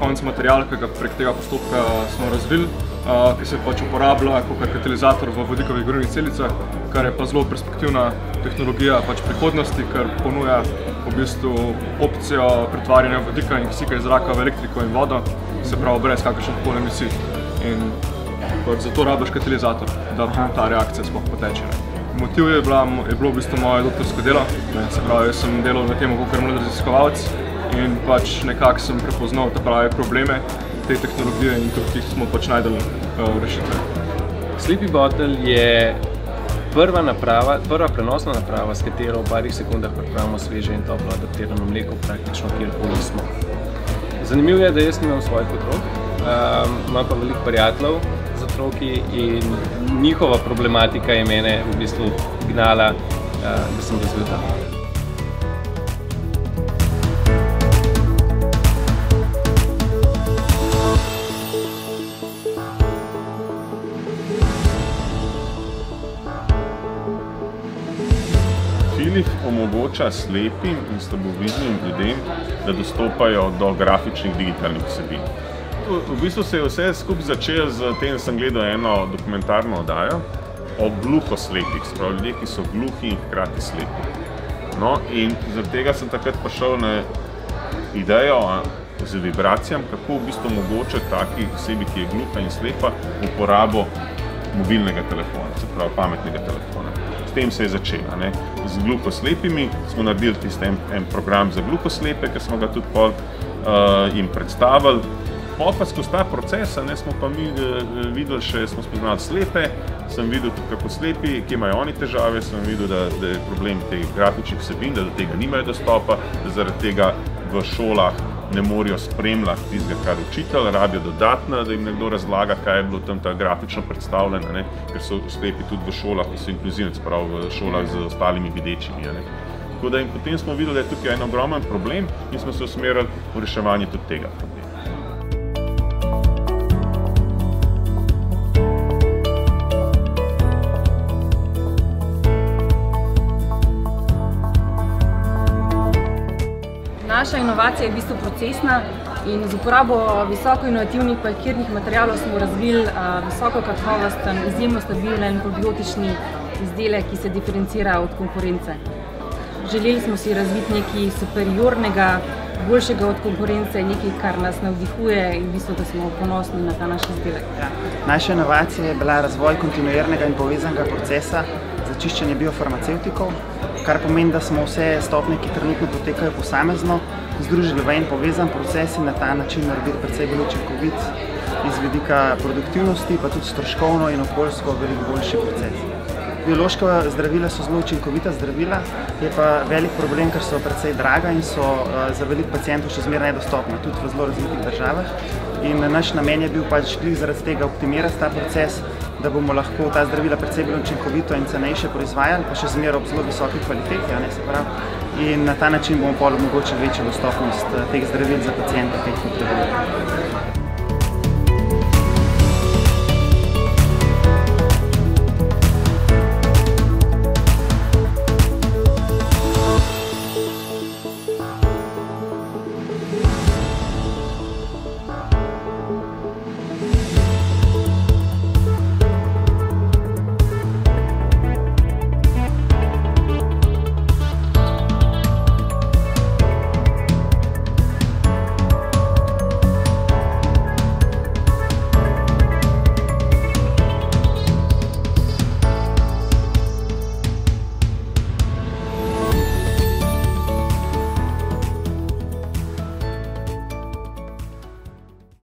konec material, ki ga prek tega postopka smo razvili, ki se pač uporablja kot katalizator v vodikovih gorivnih celicah, kar je pa zelo perspektivna tehnologija pač prihodnosti, ker ponuja v bistvu opcijo pretvarjanja vodika in kisika iz zraka v elektriko in vodo, se pravi brez kakršnihkoli emisij. In pač zato rabiš katalizator, da ta reakcija sploh poteče. Motiv je bilo v bistvu moje doktorsko delo, se pravi, jaz sem delal na tem kot mlad raziskovalec in pač nekako sem prepoznal te prave probleme te tehnologije in tukaj smo pač najdeli rešitve. Sleepy Bottle je prva prenosna naprava, s katero v parih sekundah pripravimo sveže in toplo adaptirano mleko praktično kjerkoli smo. Zanimivo je, da jaz nimam svojih otrok, imam pa veliko prijateljev z otroki in njihova problematika je mene v bistvu gnala, da sem razvil ta. Filip omogoča slepim in slabovidnim ljudem, da dostopajo do grafičnih digitalnih vsebin. V bistvu se je vse skupaj začelo z tem, da sem gledal eno dokumentarno oddajo o gluhoslepih, se pravi ljudje, ki so gluhi in hkrati slepi. No, in zaradi tega sem takrat prišel na idejo z vibracijami, kako v bistvu omogočati taki osebi, ki je gluha in slepa, uporabo mobilnega telefona, se pravi pametnega telefona. S tem se je začela. Z gluhoslepimi smo naredili tisti en program za gluhoslepe, ki smo ga tudi jim predstavili. Pa skozi ta proces smo pa mi videli še, smo spoznali slepe, sem videl tudi kako slepi, kje imajo oni težave, sem videl, da je problem teh grafičnih vsebin, da do tega nimajo dostopa, da zaradi tega v šolah ne morejo spremljati tistega, kar učitelj, rabijo dodatno, da jim nekdo razlaga, kaj je bilo tam ta grafično predstavljeno, ker so slepi tudi v šolah, ki so inkluzivni, se pravi v šolah z ostalimi videčimi. Tako da in potem smo videli, da je tukaj en ogromen problem in smo se usmerili v reševanje tudi tega problema. Naša inovacija je v bistvu procesna in z uporabo visoko inovativnih parkirnih materialov smo razvili visoko kakovosten, izjemno stabilen probiotični izdelek, ki se diferencira od konkurence. Želeli smo si razviti nekaj superiornega, boljšega od konkurence, nekaj, kar nas navdihuje in v bistvu, da smo ponosni na ta naš izdelek. Naša inovacija je bila razvoj kontinuirnega in povezanega procesa za čiščenje biofarmacevtikov, kar pomeni, da smo vse stopnje, ki trenutno potekajo posamezno, združili v en povezan proces in na ta način naredili precej bolj učinkovit iz vidika produktivnosti, pa tudi stroškovno in okoljsko veliko boljši proces. Biološka zdravila so zelo učinkovita zdravila, je pa velik problem, ker so precej draga in so za veliko pacientov še zmeraj nedostopna, tudi v zelo razvitih državah. In naš namen je bil pač zaradi tega optimirati ta proces, da bomo lahko ta zdravila precej bolj učinkovito in cenejše proizvajali, pa še zmeraj ob zelo visoki kvaliteti, se pravi. In na ta način bomo omogočili večjo dostopnost teh zdravil za paciente, ki jih potrebujejo.